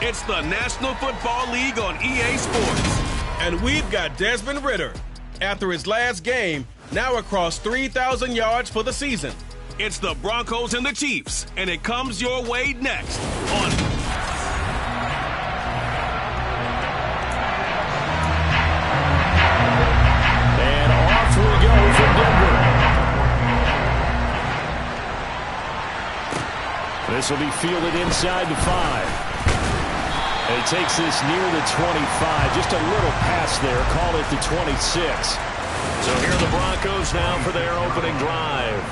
It's the National Football League on EA Sports. And we've got Desmond Ridder, after his last game, now across 3,000 yards for the season. It's the Broncos and the Chiefs, and it comes your way next on... And off we go from Denver. This will be fielded inside the 5. He takes this near the 25. Just a little pass there. Call it the 26. So here are the Broncos now for their opening drive.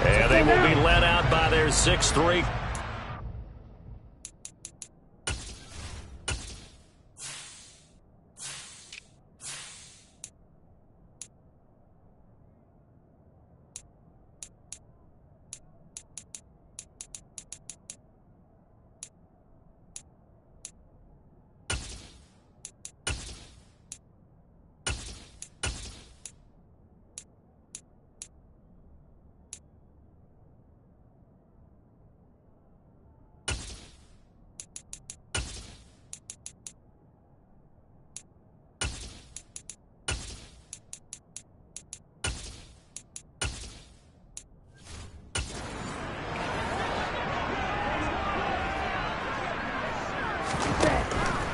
And they will be led out by their 6'3".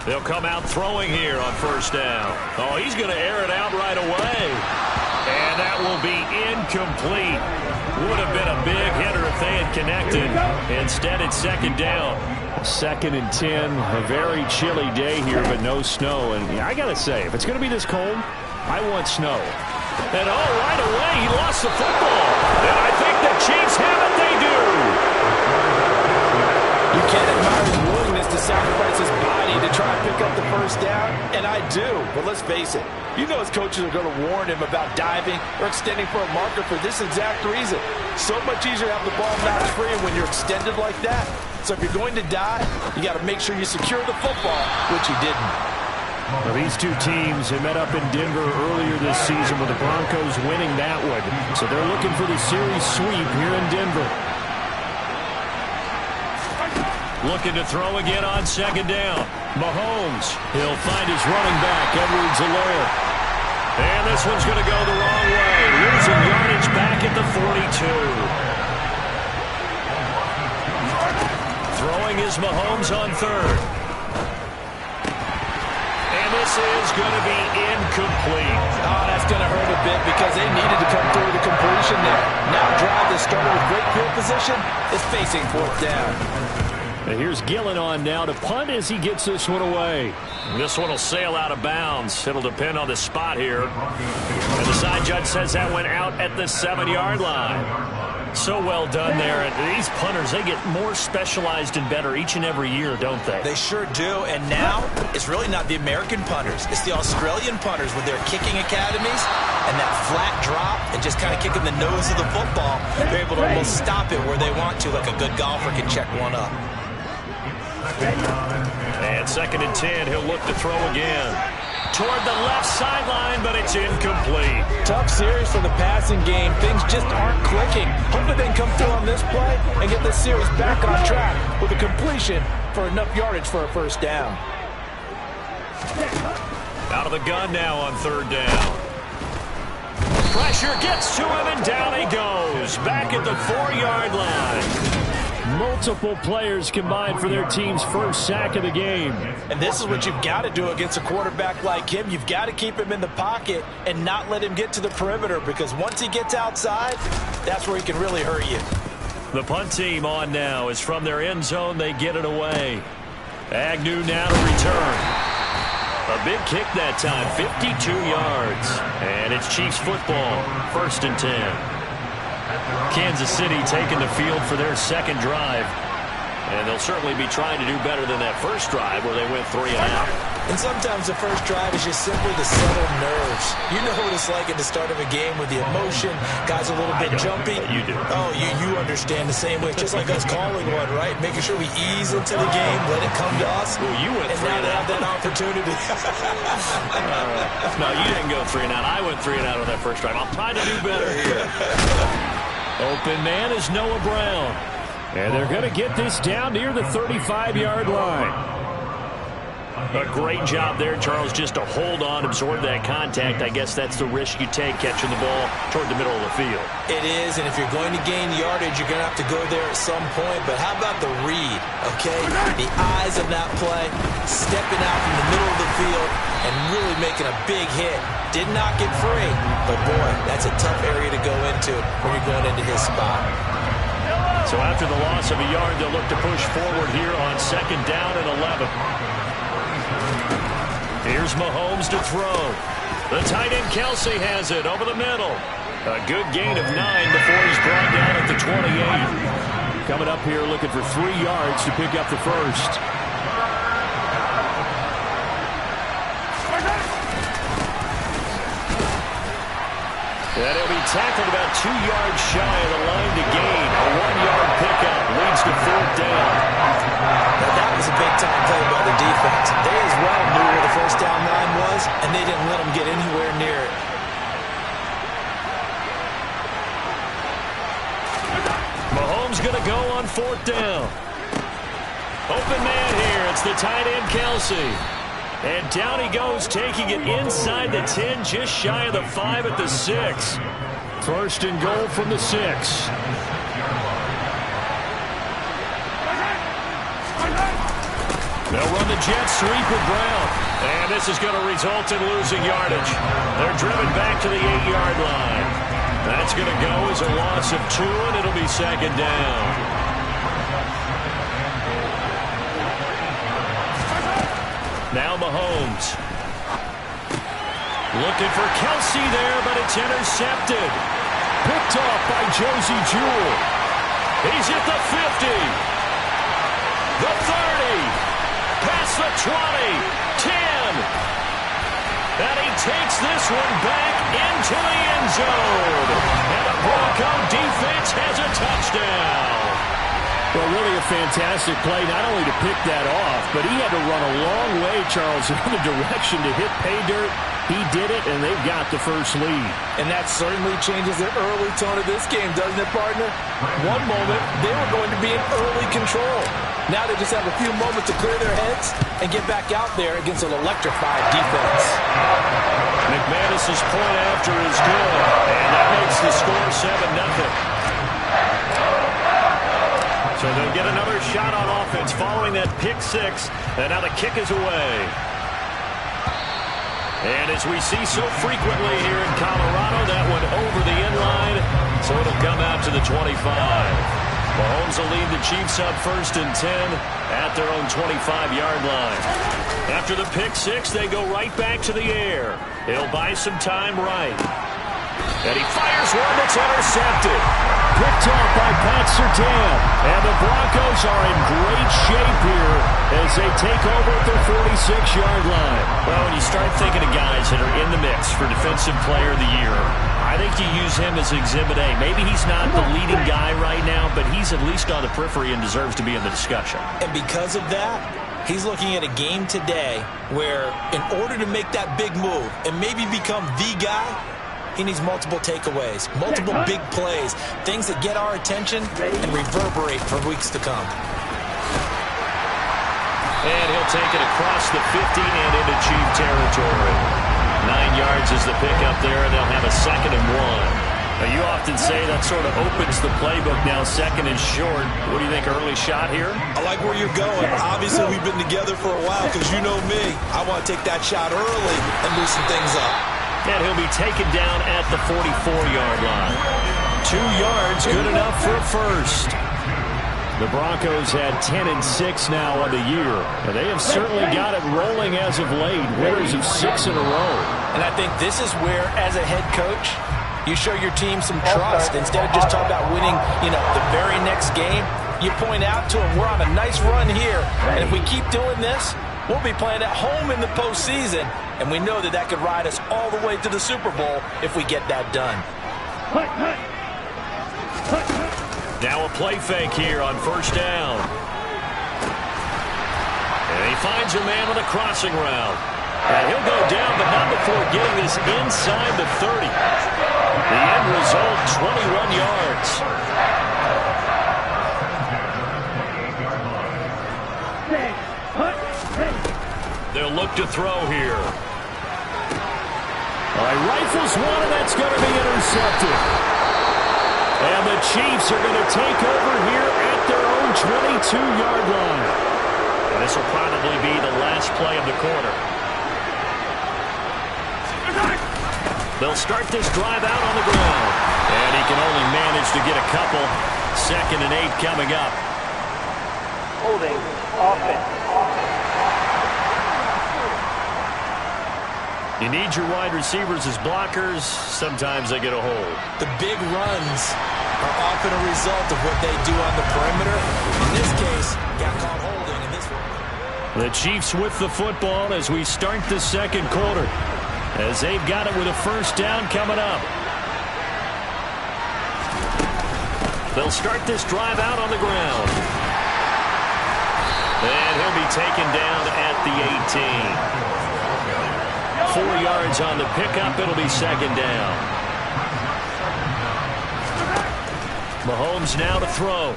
They'll come out throwing here on first down. Oh, he's going to air it out right away. And that will be incomplete. Would have been a big hitter if they had connected. Instead, it's second down. 2nd and 10. A very chilly day here, but no snow. And I got to say, if it's going to be this cold, I want snow. And right away, he lost the football. And I think the Chiefs have it. They do. You can't admire his willingness to sacrifice his body to try and pick up the first down, and I do. But let's face it, you know his coaches are going to warn him about diving or extending for a marker for this exact reason. So much easier to have the ball notch free when you're extended like that. So if you're going to dive, you got to make sure you secure the football, which he didn't. Well, these two teams have met up in Denver earlier this season with the Broncos winning that one. So they're looking for the series sweep here in Denver. Looking to throw again on second down. Mahomes. He'll find his running back, Edwards-Helaire. And this one's going to go the wrong way. Losing yardage back at the 42. Throwing is Mahomes on third. And this is going to be incomplete. Oh, that's going to hurt a bit because they needed to come through the completion there. Now drive that started with great field position is facing fourth down. And here's Gillen on now to punt as he gets this one away. This one will sail out of bounds. It'll depend on the spot here. And the side judge says that went out at the 7-yard line. So well done there. And these punters, they get more specialized and better each and every year, don't they? They sure do. And now it's really not the American punters. It's the Australian punters with their kicking academies and that flat drop and just kind of kicking the nose of the football. They're able to almost stop it where they want to, like a good golfer can check one up. And 2nd and 10, he'll look to throw again. Toward the left sideline, but it's incomplete. Tough series for the passing game. Things just aren't clicking. Hopefully they can come through on this play and get this series back on track with a completion for enough yardage for a first down. Out of the gun now on third down. Pressure gets to him, and down he goes. Back at the 4-yard line. Multiple players combined for their team's first sack of the game. And this is what you've got to do against a quarterback like him. You've got to keep him in the pocket and not let him get to the perimeter, because once he gets outside, that's where he can really hurt you. The punt team on now is from their end zone. They get it away. Agnew now to return. A big kick that time, 52 yards. And it's Chiefs football, 1st and 10. Kansas City taking the field for their second drive. And they'll certainly be trying to do better than that first drive where they went 3 and out. And sometimes the first drive is just simply to settle nerves. You know what it's like at the start of a game with the emotion. Guys are a little bit jumpy. You do. Oh, you understand the same way. It's just like us calling one, right? Making sure we ease into the game, let it come to us. Well, you went 3 and out. And now they have that opportunity. No, you didn't go 3 and out. I went 3 and out on that first drive. I'll try to do better here. Open man is Noah Brown. And they're going to get this down near the 35-yard line. A great job there, Charles, just to hold on, absorb that contact. I guess that's the risk you take catching the ball toward the middle of the field. It is, and if you're going to gain yardage, you're going to have to go there at some point. But how about the read, okay? The eyes of that play, stepping out from the middle of the field and really making a big hit. Did not get free, but boy, that's a tough area to go into when you're going into his spot. So after the loss of a yard, they'll look to push forward here on 2nd down and 11. Here's Mahomes to throw. The tight end Kelsey has it over the middle. A good gain of 9 before he's brought down at the 28. Coming up here looking for 3 yards to pick up the first. And he'll be tackled about 2 yards shy of the line to gain. A 1-yard pickup leads to 4th down. Now that was a big-time play by the defense. They as well knew where the first down line was, and they didn't let them get anywhere near it. Mahomes going to go on 4th down. Open man here. It's the tight end Kelsey. And down he goes, taking it inside the 10, just shy of the 5 at the 6. First and goal from the 6. They'll run the jet sweep with Brown. And this is going to result in losing yardage. They're driven back to the 8-yard line. That's going to go as a loss of 2, and it'll be 2nd down. Now Mahomes. Looking for Kelsey there, but it's intercepted. Picked off by Josie Jewell. He's at the 50. The 30. Past the 20. 10. And he takes this one back into the end zone. And the Bronco defense has a touchdown. Well, really a fantastic play, not only to pick that off, but he had to run a long way, Charles, in the direction to hit pay dirt. He did it, and they've got the first lead. And that certainly changes the early tone of this game, doesn't it, partner? One moment, they were going to be in early control. Now they just have a few moments to clear their heads and get back out there against an electrified defense. McManus's point after is good, and that makes the score 7-0. So they'll get another shot on offense following that pick 6, and now the kick is away. And as we see so frequently here in Colorado, that one over the end line, so it'll come out to the 25. Mahomes will lead the Chiefs up 1st and 10 at their own 25-yard line. After the pick 6, they go right back to the air. He'll buy some time right. And he fires one that's intercepted. Picked off by Pat Surtain. And the Broncos are in great shape here as they take over at their 46-yard line. Well, when you start thinking of guys that are in the mix for Defensive Player of the Year, I think you use him as Exhibit A. Maybe he's not the leading guy right now, but he's at least on the periphery and deserves to be in the discussion. And because of that, he's looking at a game today where in order to make that big move and maybe become the guy, he needs multiple takeaways, multiple big plays, things that get our attention and reverberate for weeks to come. And he'll take it across the 50 and into Chief territory. 9 yards is the pickup there, and they'll have a 2nd and 1. Now, you often say that sort of opens the playbook now, 2nd and short. What do you think, early shot here? I like where you're going. Obviously, we've been together for a while because you know me. I want to take that shot early and loosen things up. And he'll be taken down at the 44-yard line. 2 yards, good enough for a first. The Broncos had 10 and 6 now on the year, and they have certainly got it rolling as of late. Winners of 6 in a row. And I think this is where, as a head coach, you show your team some trust. Instead of just talking about winning, the very next game, you point out to them, we're on a nice run here, and if we keep doing this, we'll be playing at home in the postseason, and we know that could ride us all the way to the Super Bowl if we get that done. Now a play fake here on 1st down. And he finds a man with a crossing route. And he'll go down, but not before getting this inside the 30. The end result, 21 yards. look to throw here. All right, rifles one, and that's going to be intercepted. And the Chiefs are going to take over here at their own 22-yard line. And this will probably be the last play of the quarter. They'll start this drive out on the ground. And he can only manage to get a couple. 2nd and 8 coming up. Holding offense. You need your wide receivers as blockers. Sometimes they get a hold. The big runs are often a result of what they do on the perimeter. In this case, got caught holding in this one. The Chiefs with the football as we start the 2nd quarter. As they've got it with a 1st down coming up. They'll start this drive out on the ground. And he'll be taken down at the 18. 4 yards on the pickup. It'll be 2nd down. Mahomes now to throw.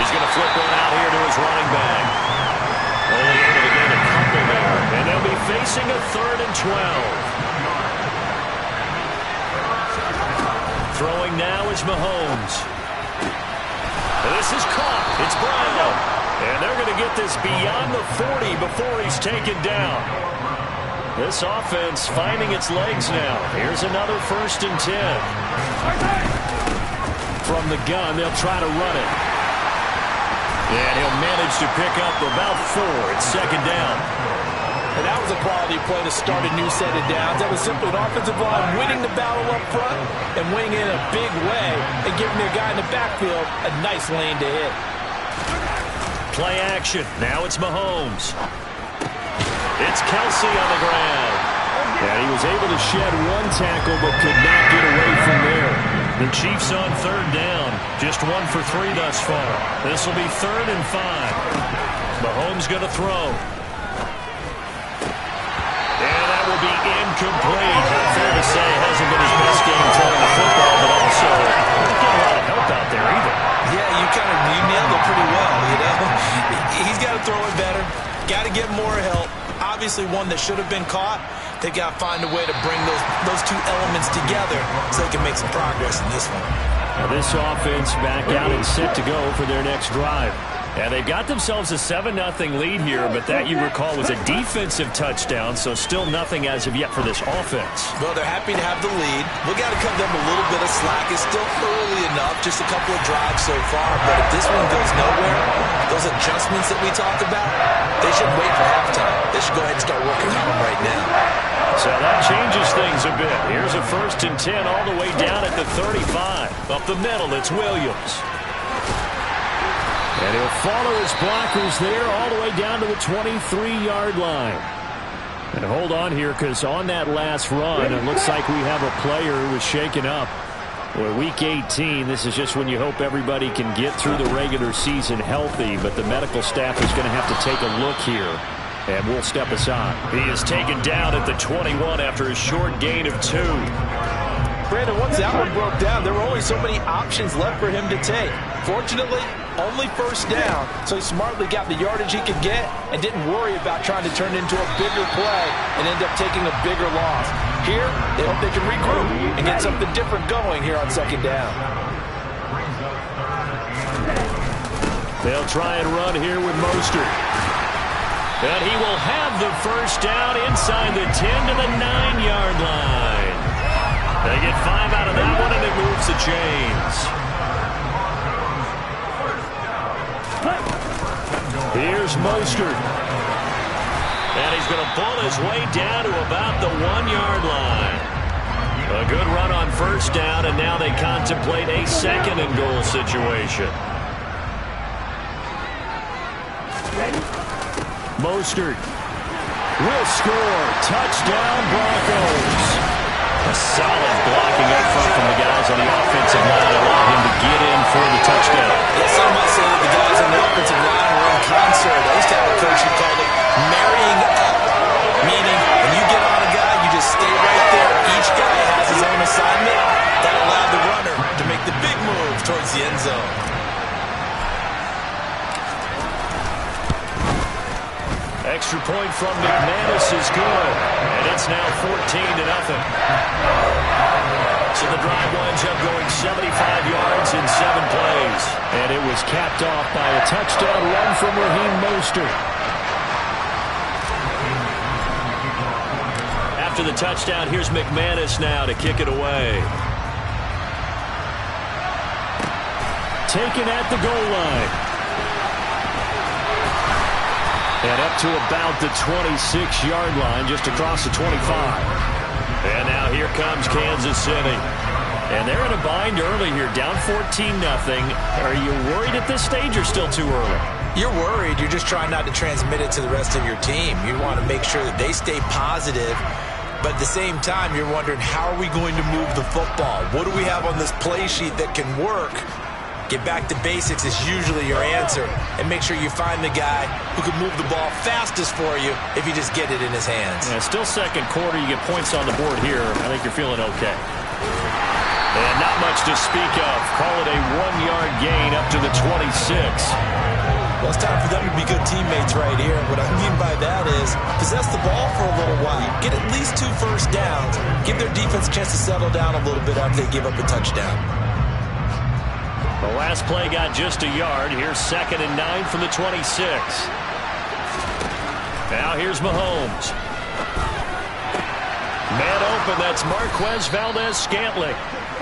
He's going to flip one out here to his running back. Only able to gain a couple there. And they'll be facing a 3rd and 12. Throwing now is Mahomes. And this is caught. It's Brown. And they're going to get this beyond the 40 before he's taken down. This offense finding its legs now. Here's another 1st and 10. From the gun, they'll try to run it. And he'll manage to pick up about 4. It's 2nd down. And that was a quality play to start a new set of downs. That was simply an offensive line winning the battle up front and winning in a big way and giving their guy in the backfield a nice lane to hit. Play action. Now it's Mahomes. It's Kelsey on the ground. And he was able to shed 1 tackle but could not get away from there. The Chiefs on 3rd down. Just 1 for 3 thus far. This will be 3rd and 5. Mahomes going to throw. And that will be incomplete. Fair to say, hasn't been his best game throwing the football, but also not getting a lot of help out there either. Yeah, you nailed it pretty well, you know. He's got to throw it better. Got to get more help. Obviously one that should have been caught. They've got to find a way to bring those 2 elements together so they can make some progress in this one. Now this offense back out and set to go for their next drive. And they've got themselves a 7-0 lead here, but that, you recall, was a defensive touchdown, so still nothing as of yet for this offense. Well, they're happy to have the lead. We got to cut them a little bit of slack. It's still early enough, just a couple of drives so far, but if this one goes nowhere, those adjustments that we talked about, they should wait for halftime. They should go ahead and start working on them right now. So that changes things a bit. Here's a 1st and 10 all the way down at the 35. Up the middle, it's Williams. And he'll follow his blockers there all the way down to the 23-yard line. And hold on here, because on that last run, it looks like we have a player who was shaken up. Well, Week 18, this is just when you hope everybody can get through the regular season healthy, but the medical staff is going to have to take a look here, and we'll step aside. He is taken down at the 21 after a short gain of 2. Brandon, once that one broke down, there were only so many options left for him to take. Fortunately, only 1st down, so he smartly got the yardage he could get and didn't worry about trying to turn it into a bigger play and end up taking a bigger loss. Here, they hope they can regroup and get something different going here on 2nd down. They'll try and run here with Mostert. And he will have the 1st down inside the 10 to the 9-yard line. They get 5 out of that one, and it moves the chains. Here's Mostert. And he's going to pull his way down to about the 1-yard line. A good run on 1st down, and now they contemplate a 2nd and goal situation. Mostert will score. Touchdown, Broncos. A solid blocking up front from the guys on the offensive line allowed him to get in for the touchdown. Yes, some might say that the guys on the offensive line were in concert. I used to have a coach who called it marrying up, meaning when you get on a guy, you just stay right there. Each guy has his own assignment. That allowed the runner to make the big move towards the end zone. extra point from McManus is good. And it's now 14-0. So the drive winds up going 75 yards in 7 plays. And it was capped off by a touchdown run from Raheem Mostert. After the touchdown, here's McManus now to kick it away. Taken at the goal line. And up to about the 26-yard line, just across the 25. And now here comes Kansas City. And they're in a bind early here, down 14-0. Are you worried at this stage or still too early? You're worried. You're just trying not to transmit it to the rest of your team. You want to make sure that they stay positive. But at the same time, you're wondering, how are we going to move the football? What do we have on this play sheet that can work? Get back to basics is usually your answer. And make sure you find the guy who can move the ball fastest for you if you just get it in his hands. Yeah, still second quarter. You get points on the board here. I think you're feeling okay. And not much to speak of. Call it a 1-yard gain up to the 26. Well, it's time for them to be good teammates right here. What I mean by that is possess the ball for a little while. Get at least 2 first downs. Give their defense a chance to settle down a little bit after they give up a touchdown. The last play got just a yard. Here's 2nd and 9 from the 26. Now here's Mahomes. Man open, that's Marquez Valdez-Scantling.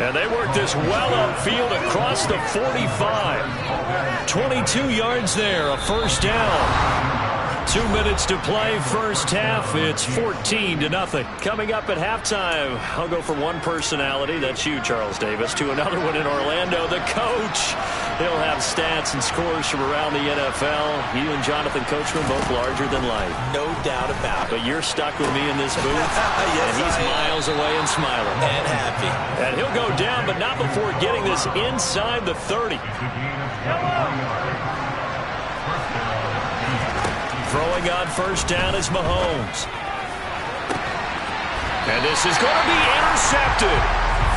And they work this well upfield across the 45. 22 yards there, a first down. 2 minutes to play, first half. It's 14-0. Coming up at halftime, I'll go from one personality, that's you, Charles Davis, to another one in Orlando, the coach. He'll have stats and scores from around the NFL. You and Jonathan Coachman both larger than life. No doubt about it. But you're stuck with me in this booth, yes, and he's miles away and smiling. And happy. And he'll go down, but not before getting this inside the 30. Throwing on first down is Mahomes. And this is going to be intercepted.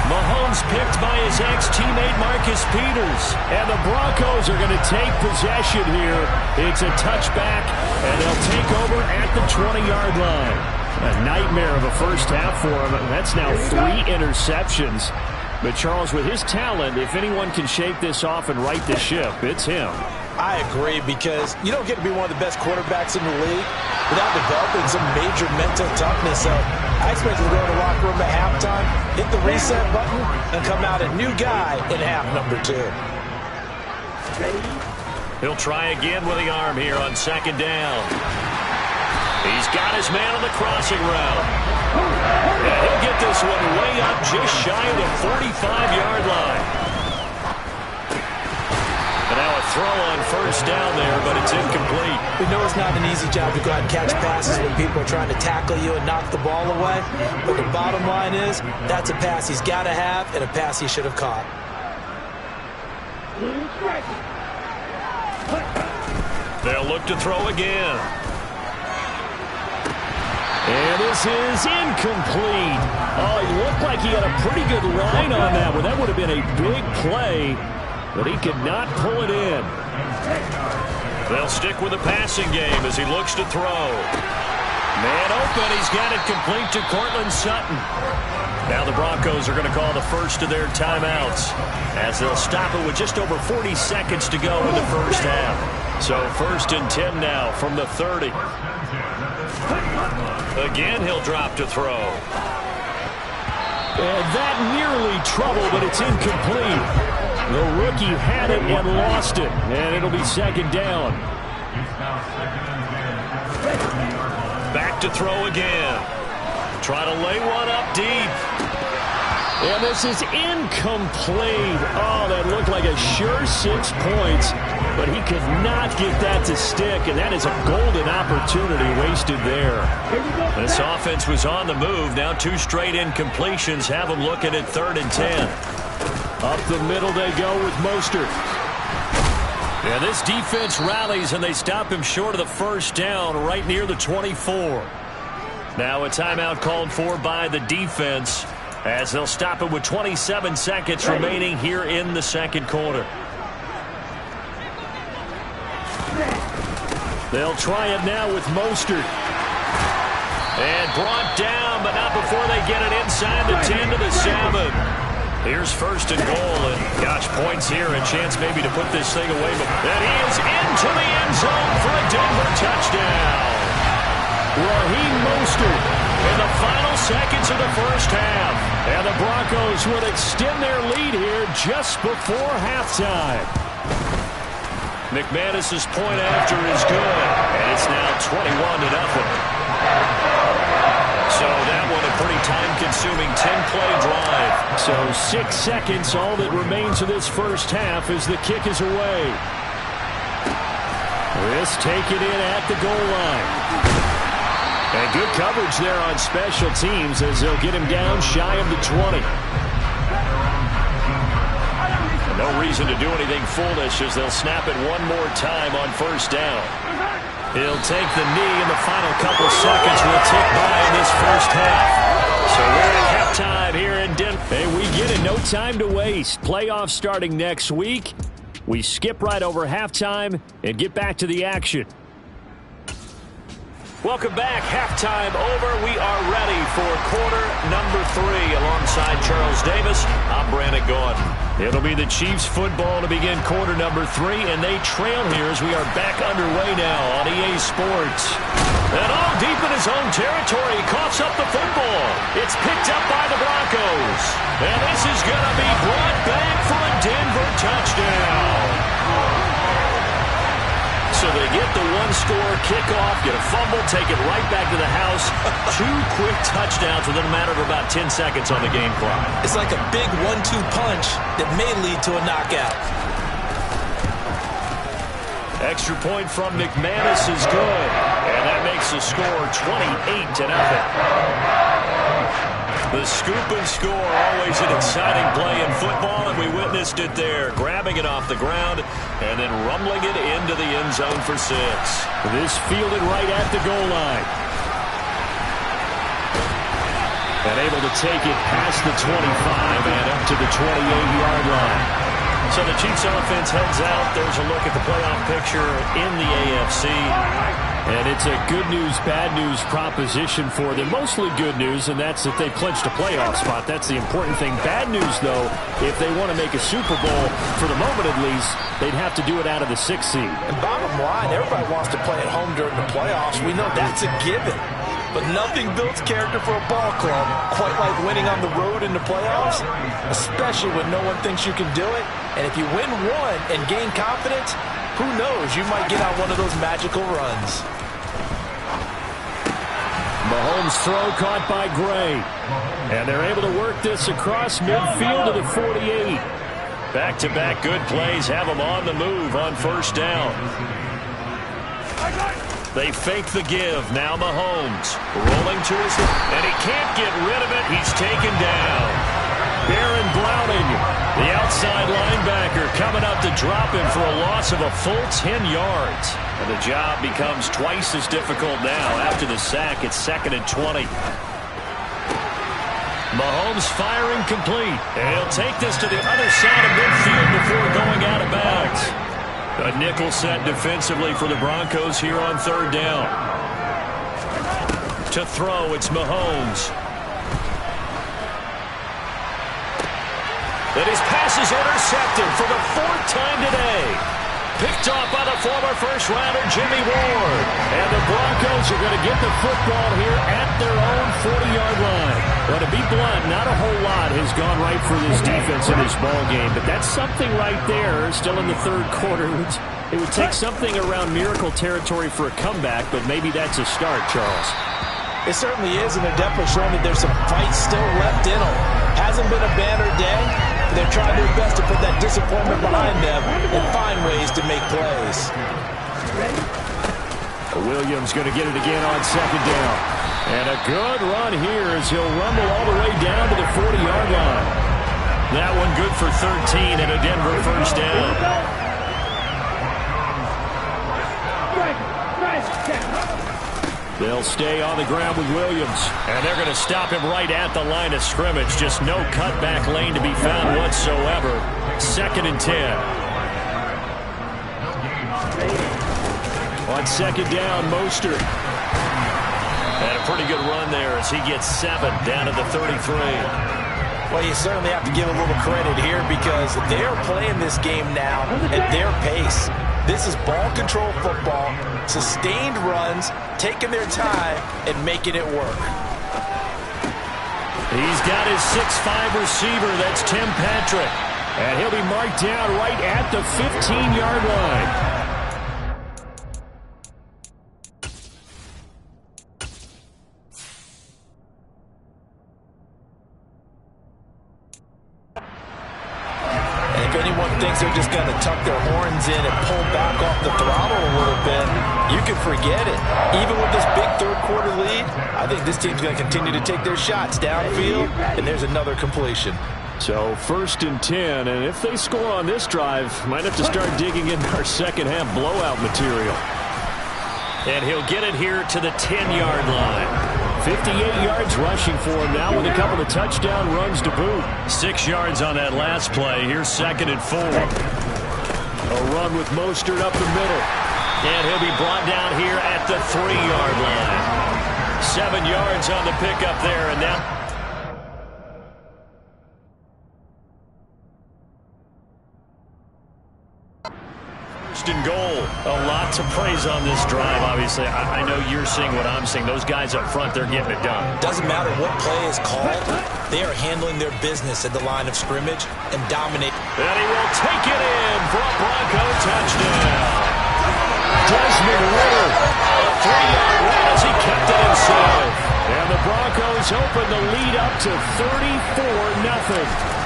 Mahomes picked by his ex-teammate Marcus Peters. And the Broncos are going to take possession here. It's a touchback, and they'll take over at the 20-yard line. A nightmare of a first half for him. That's now 3 interceptions. But Charles, with his talent, if anyone can shake this off and right the ship, it's him. I agree, because you don't get to be one of the best quarterbacks in the league without developing some major mental toughness. So I expect him to go to the locker room at halftime, hit the reset button, and come out a new guy in half number 2. He'll try again with the arm here on 2nd down. He's got his man on the crossing route. And he'll get this one way up just shy of the 45-yard line. And now a throw on first down there, but it's incomplete. We know it's not an easy job to go out and catch passes when people are trying to tackle you and knock the ball away. But the bottom line is, that's a pass he's got to have and a pass he should have caught. They'll look to throw again. And this is incomplete. Oh, he looked like he had a pretty good line on that one. That would have been a big play, but he could not pull it in. They'll stick with the passing game as he looks to throw. Man open, he's got it complete to Cortland Sutton. Now the Broncos are going to call the first of their timeouts as they'll stop it with just over 40 seconds to go in the first half. So 1st and 10 now from the 30. Again, he'll drop to throw. And that nearly trouble, but it's incomplete. The rookie had it and lost it, and it'll be 2nd down. Back to throw again. Try to lay one up deep. And this is incomplete. Oh, that looked like a sure 6 points, but he could not get that to stick, and that is a golden opportunity wasted there. This offense was on the move. Now 2 straight incompletions have them looking at 3rd and 10. Up the middle they go with Mostert. Yeah, this defense rallies, and they stop him short of the first down right near the 24. Now a timeout called for by the defense as they'll stop it with 27 seconds remaining here in the 2nd quarter. They'll try it now with Mostert. And brought down, but not before they get it inside the 10 to the 7. Here's first and goal, and gosh, points here, a chance maybe to put this thing away. But and he is into the end zone for a Denver touchdown. Raheem Mostert in the final seconds of the first half. And the Broncos will extend their lead here just before halftime. McManus's point after is good, and it's now 21-0. So that one a pretty time-consuming 10-play drive. So 6 seconds, all that remains of this first half as the kick is away. This take it in at the goal line. And good coverage there on special teams as they'll get him down shy of the 20. No reason to do anything foolish as they'll snap it one more time on first down. He'll take the knee, and the final couple seconds will tick by in this first half. So we're at halftime here in Denver. Hey, we get it. No time to waste. Playoffs starting next week. We skip right over halftime and get back to the action. Welcome back. Halftime over. We are ready for quarter number 3. Alongside Charles Davis, I'm Brandon Gordon. It'll be the Chiefs football to begin quarter number 3, and they trail here as we are back underway now on EA Sports. And all deep in his own territory, he coughs up the football. It's picked up by the Broncos. And this is going to be brought back for a Denver touchdown. So they get the one-score kickoff, get a fumble, take it right back to the house. 2 quick touchdowns within a matter of about 10 seconds on the game clock. It's like a big 1-2 punch that may lead to a knockout. Extra point from McManus is good. And that makes the score 28-0. The scoop and score, always an exciting play in football, and we witnessed it there, grabbing it off the ground and then rumbling it into the end zone for 6. This fielded right at the goal line. And able to take it past the 25 and up to the 28-yard line. So the Chiefs offense heads out. There's a look at the playoff picture in the AFC. And it's a good news, bad news proposition for them. Mostly good news, and that's that they clinched a playoff spot. That's the important thing. Bad news, though, if they want to make a Super Bowl, for the moment at least, they'd have to do it out of the 6th seed. And bottom line, everybody wants to play at home during the playoffs. We know that's a given. But nothing builds character for a ball club quite like winning on the road in the playoffs, especially when no one thinks you can do it. And if you win one and gain confidence, who knows, you might get on one of those magical runs. Mahomes' throw caught by Gray. And they're able to work this across midfield to the 48. Back-to-back good plays have them on the move on first down. They fake the give. Now Mahomes rolling to his left, and he can't get rid of it. He's taken down. Baron Browning, the outside linebacker, coming up to drop him for a loss of a full 10 yards. And the job becomes twice as difficult now. After the sack, it's 2nd and 20. Mahomes firing complete. And he'll take this to the other side of midfield before going out of bounds. A nickel set defensively for the Broncos here on 3rd down. To throw, it's Mahomes. And his pass is intercepted for the 4th time today. Picked off by the former first-rounder Jimmy Ward. And the Broncos are going to get the football here at their own 40-yard line. Well, to be blunt, not a whole lot has gone right for this defense in this ball game, but that's something right there. Still in the 3rd quarter. It would take something around miracle territory for a comeback, but maybe that's a start, Charles. It certainly is, and they're definitely showing that there's some fight still left in them. Hasn't been a banner day. They're trying their best to put that disappointment behind them and find ways to make plays. Williams going to get it again on 2nd down. And a good run here as he'll rumble all the way down to the 40-yard line. That one good for 13 and a Denver first down. They'll stay on the ground with Williams. And they're going to stop him right at the line of scrimmage. Just no cutback lane to be found whatsoever. 2nd and 10. On second down, Mostert. And a pretty good run there as he gets 7 down to the 33. Well, you certainly have to give a little credit here because they're playing this game now at their pace. This is ball control football, sustained runs, taking their time, and making it work. He's got his 6'5 receiver. That's Tim Patrick. And he'll be marked down right at the 15-yard line. If anyone thinks they're just going to tuck their horns in and pull back off the throttle a little bit, you can forget it. Even with this big third-quarter lead, I think this team's going to continue to take their shots downfield, and there's another completion. So 1st and 10, and if they score on this drive, might have to start digging into our second-half blowout material. And he'll get it here to the 10-yard line. 58 yards rushing for him now with a couple of touchdown runs to boot. 6 yards on that last play. Here's 2nd and 4. A run with Mostert up the middle. And he'll be brought down here at the 3-yard line. 7 yards on the pickup there, and now... and goal. A lot to praise on this drive, obviously. I know you're seeing what I'm seeing. Those guys up front, they're getting it done. Doesn't matter what play is called. They are handling their business at the line of scrimmage and dominate. And he will take it in for a Bronco touchdown. Desmond Ritter. A 3-yard run as he kept it inside. And the Broncos open the lead up to 34-0.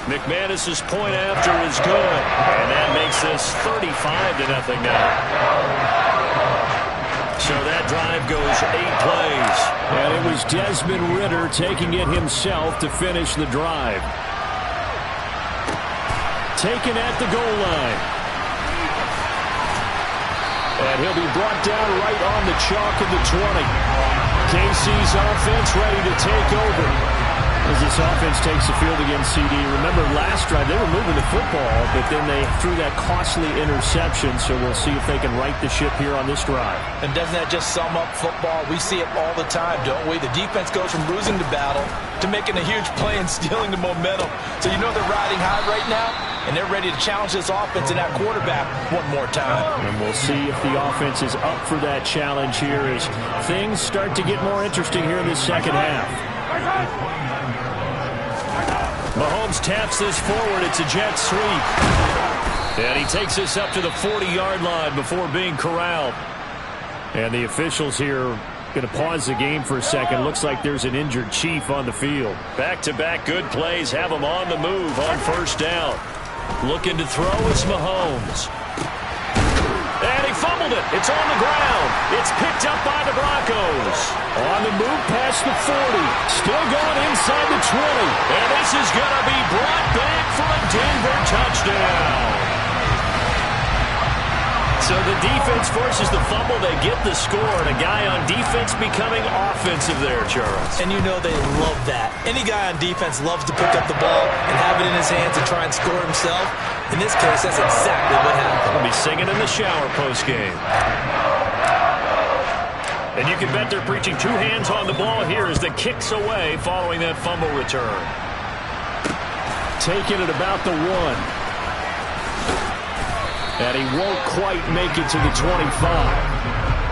McManus's point after is good, and that makes this 35-0 now. So that drive goes 8 plays. And it was Desmond Ritter taking it himself to finish the drive. Taken at the goal line. And he'll be brought down right on the chalk of the 20. KC's offense ready to take over. As this offense takes the field against CD. Remember last drive, they were moving the football, but then they threw that costly interception, so we'll see if they can right the ship here on this drive. And doesn't that just sum up football? We see it all the time, don't we? The defense goes from losing the battle to making a huge play and stealing the momentum. So you know they're riding high right now, and they're ready to challenge this offense and that quarterback one more time. And we'll see if the offense is up for that challenge here as things start to get more interesting here in this second half. Mahomes taps this forward. It's a jet sweep. And he takes this up to the 40-yard line before being corralled. And the officials here going to pause the game for a second. Looks like there's an injured Chief on the field. Back-to-back good plays have him on the move on 1st down. Looking to throw is Mahomes. And he fumbled it. It's on the ground. It's picked up by the Broncos. On the move past the 40. Still going inside the 20. And this is going to be brought back for a Denver touchdown. So the defense forces the fumble. They get the score. And a guy on defense becoming offensive there, Charles. And you know they love that. Any guy on defense loves to pick up the ball and have it in his hands and try and score himself. In this case, that's exactly what happened. We'll be singing in the shower post-game. And you can bet they're preaching 2 hands on the ball here as the kick's away following that fumble return. Taking it about the 1. And he won't quite make it to the 25.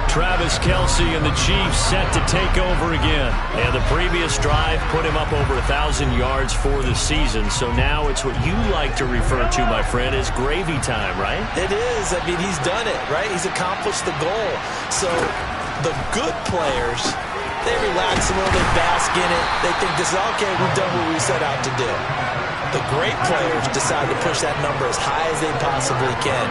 Travis Kelce and the Chiefs set to take over again. And the previous drive put him up over 1,000 yards for the season. So now it's what you like to refer to, my friend, as gravy time, right? It is. I mean, he's done it, right? He's accomplished the goal. So the good players, they relax a little, they bask in it. They think this is, okay, we've done what we set out to do. The great players decide to push that number as high as they possibly can.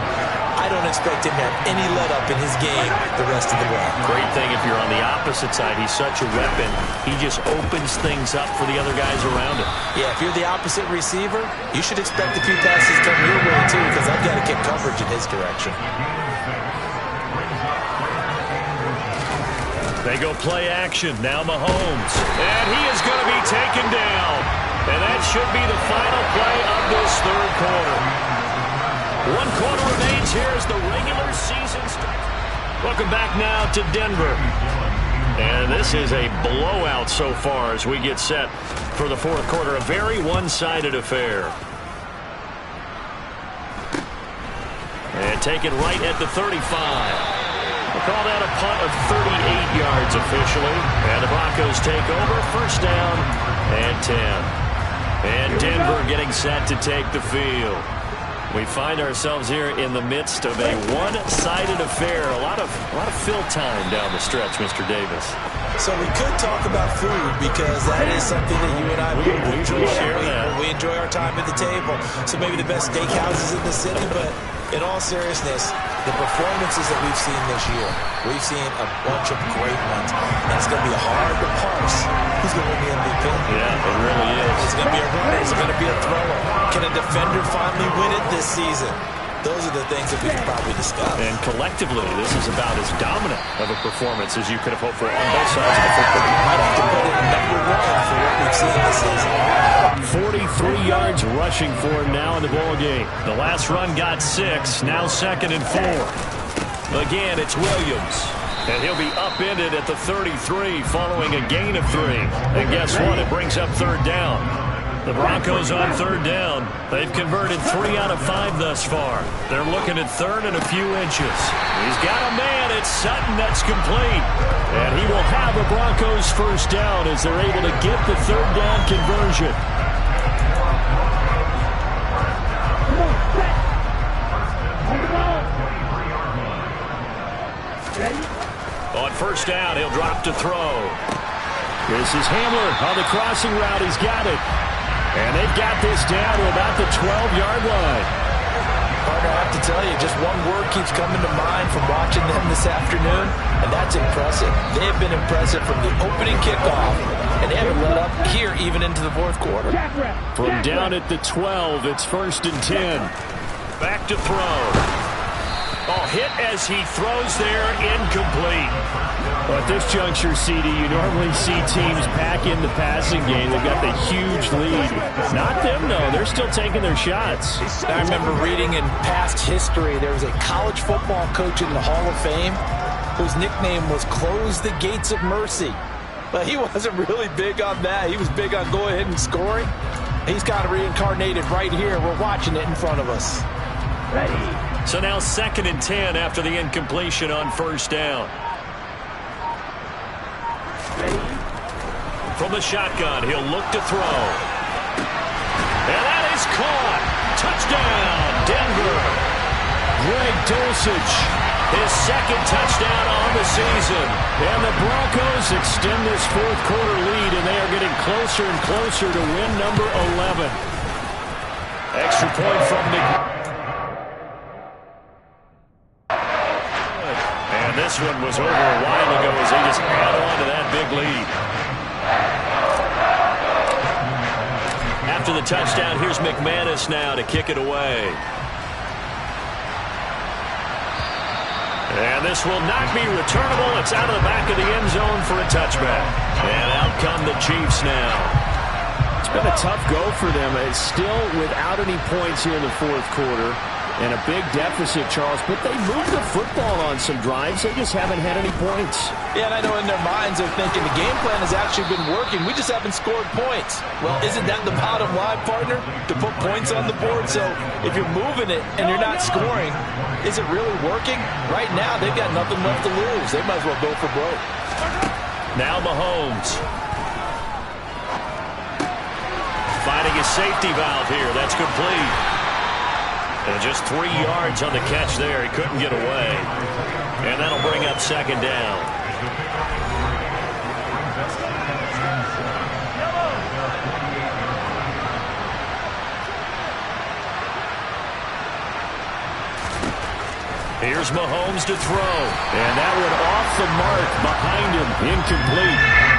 I don't expect him to have any let-up in his game the rest of the way. Great thing if you're on the opposite side. He's such a weapon. He just opens things up for the other guys around him. Yeah, if you're the opposite receiver, you should expect a few passes coming your way, too, because I've got to get coverage in his direction. They go play action. Now Mahomes. And he is going to be taken down. And that should be the final play of this third quarter. 1 quarter remains. Here's the regular season stretch. Welcome back now to Denver. And this is a blowout so far as we get set for the fourth quarter. A very one-sided affair. And taken right at the 35. We'll call that a punt of 38 yards officially. And the Broncos take over. First down and 10. And Denver getting set to take the field. We find ourselves here in the midst of a one-sided affair. A lot of fill time down the stretch, Mr. Davis. So we could talk about food because that is something that you and I we enjoy. share that. We enjoy our time at the table. So maybe the best steakhouses in the city, but in all seriousness, the performances that we've seen this year, we've seen a bunch of great ones. And it's going to be hard to parse who's going to win the MVP. Yeah, it really is. Is it going to be a runner? Is it going to be a thrower? Can a defender finally win it this season? Those are the things that we can probably discuss. And collectively, this is about as dominant of a performance as you could have hoped for on both sides of the football. I'd have to put it in #1 for what we've seen this season. 43 yards rushing for him now in the ball game. The last run got 6, now 2nd and 4. Again, it's Williams. And he'll be upended at the 33 following a gain of 3. And guess what? It brings up 3rd down. The Broncos on 3rd down. They've converted 3 out of 5 thus far. They're looking at 3rd and a few inches. He's got a man. It's Sutton that's complete. And he will have a Broncos first down as they're able to get the 3rd down conversion. On first down, he'll drop to throw. This is Hamler on the crossing route. He's got it. And they've got this down to about the 12-yard line. Partner, I have to tell you, just one word keeps coming to mind from watching them this afternoon, and that's impressive. They have been impressive from the opening kickoff, and they haven't let up here even into the fourth quarter. From down at the 12, it's 1st and 10. Back to throw. Oh, hit as he throws there, incomplete. Well, at this juncture, CD, you normally see teams pack in the passing game. They've got the huge lead. Not them, though. They're still taking their shots. I remember reading in past history, there was a college football coach in the Hall of Fame whose nickname was Close the Gates of Mercy. But he wasn't really big on that. He was big on go ahead and scoring. He's got it reincarnated right here. We're watching it in front of us. Ready. So now 2nd and 10 after the incompletion on first down. From the shotgun, he'll look to throw. And that is caught. Touchdown, Denver. Greg Dulcich, His 2nd touchdown on the season. and the Broncos extend this fourth quarter lead, and they are getting closer and closer to win number 11. Extra point from Nick. And this one was over a while ago as they just add on to that big lead. After the touchdown, here's McManus now to kick it away. And this will not be returnable. It's out of the back of the end zone for a touchback. And out come the Chiefs now. It's been a tough go for them. It's still without any points here in the fourth quarter. And a big deficit, Charles. But they moved the football on some drives. They just haven't had any points. Yeah, and I know in their minds they're thinking the game plan has actually been working. We just haven't scored points. Well, isn't that the bottom line, partner? To put points on the board? So if you're moving it and you're not scoring, is it really working? Right now, they've got nothing left to lose. They might as well go for broke. Now Mahomes. Finding his safety valve here. That's complete. And just 3 yards on the catch there. He couldn't get away. And that'll bring up 2nd down. Here's Mahomes to throw. And that one off the mark behind him. Incomplete.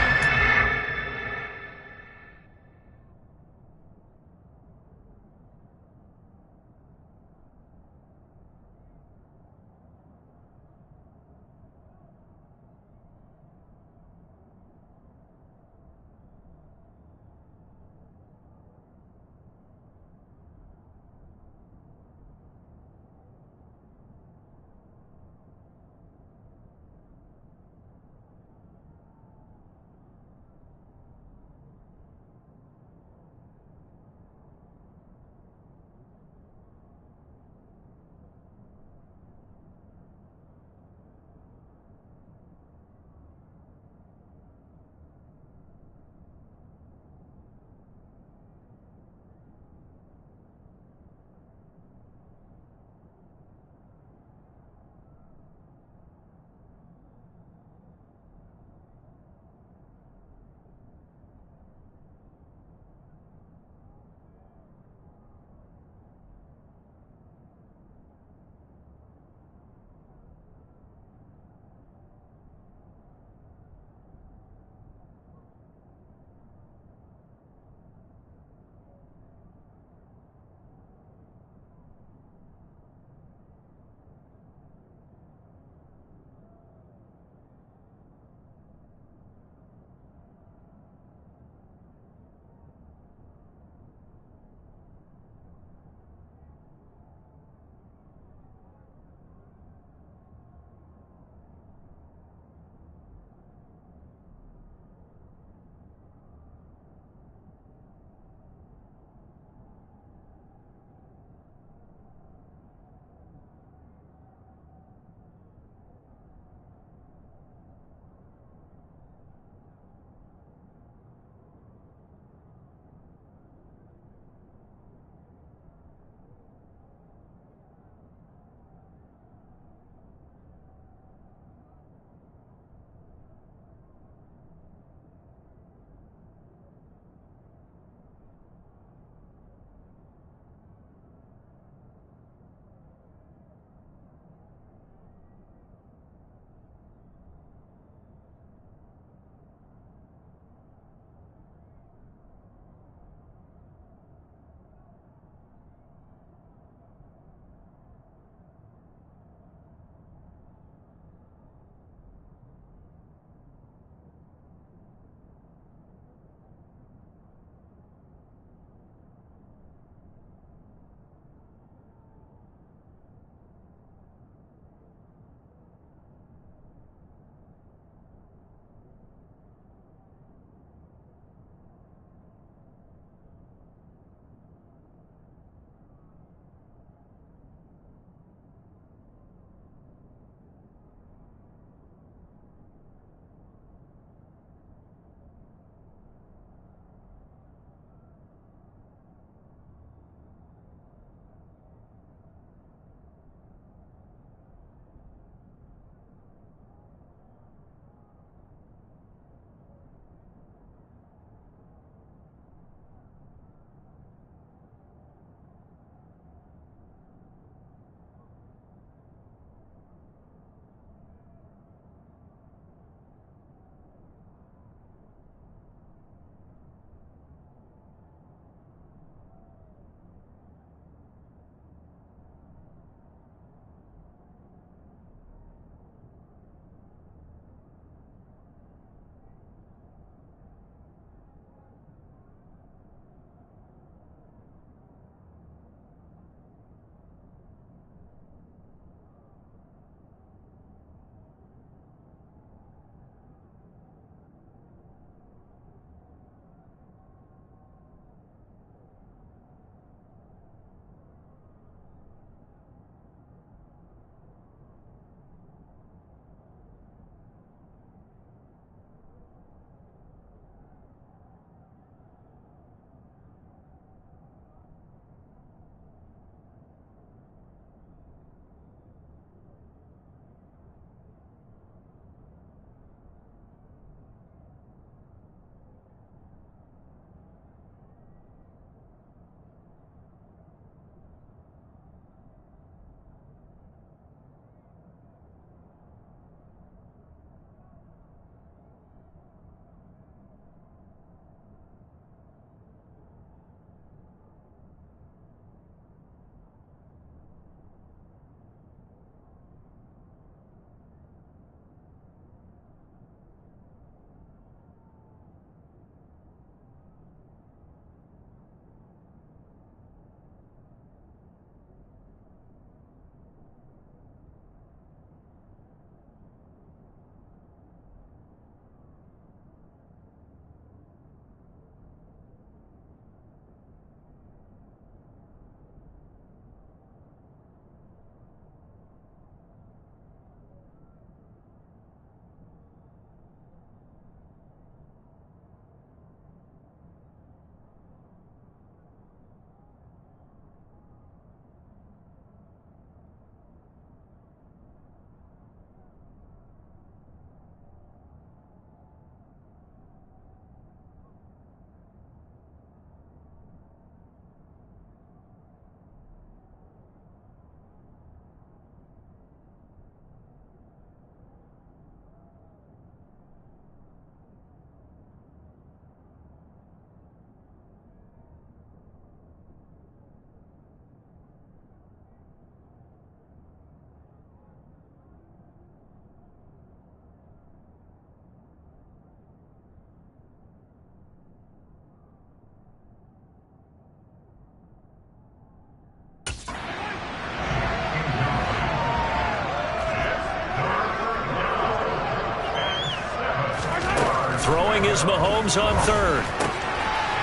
is Mahomes on third.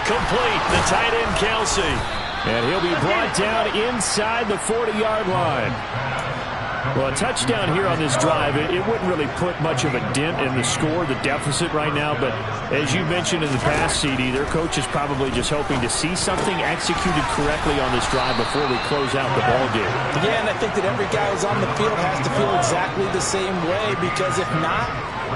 Complete, the tight end, Kelsey. And he'll be brought down inside the 40-yard line. Well, a touchdown here on this drive, it wouldn't really put much of a dent in the score, the deficit right now. But as you mentioned in the past, CD, their coach is probably just hoping to see something executed correctly on this drive before we close out the ball game. Yeah, and I think that every guy who's on the field has to feel exactly the same way, because if not,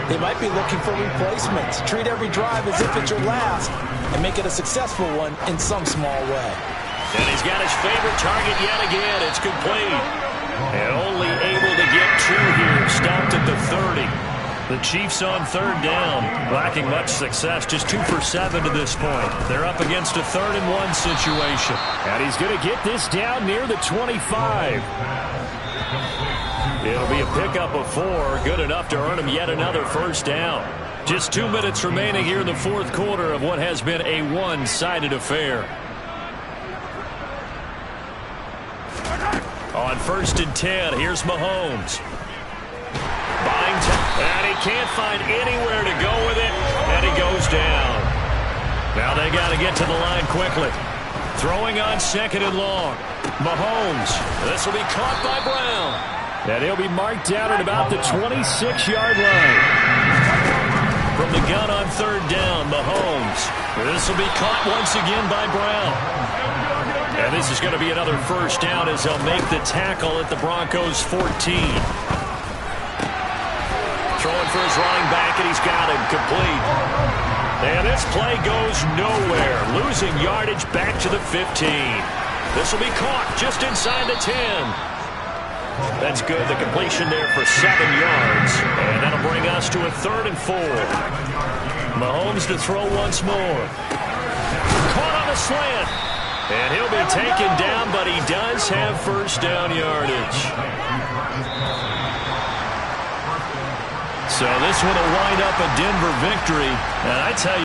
they might be looking for replacements. Treat every drive as if it's your last and make it a successful one in some small way. And he's got his favorite target yet again. It's complete. And only able to get two here. Stopped at the 30. The Chiefs on third down. Lacking much success. Just 2 for 7 to this point. They're up against a 3rd and 1 situation. And he's going to get this down near the 25. It'll be a pickup of 4. Good enough to earn him yet another first down. Just 2 minutes remaining here in the fourth quarter of what has been a one-sided affair. On 1st and 10, here's Mahomes. Buying time, and he can't find anywhere to go with it, and he goes down. Now they got to get to the line quickly. Throwing on 2nd and long. Mahomes. This will be caught by Brown. And he'll be marked down at about the 26-yard line. From the gun on 3rd down, Mahomes. This will be caught once again by Brown. And this is going to be another first down as they'll make the tackle at the Broncos' 14. Throwing for his running back, and he's got him complete. And this play goes nowhere. Losing yardage back to the 15. This will be caught just inside the 10. That's good. The completion there for 7 yards. And that'll bring us to a 3rd and 4. Mahomes to throw once more. Caught on a slant. And he'll be taken down, but he does have first down yardage. So this one will wind up a Denver victory. And I tell you,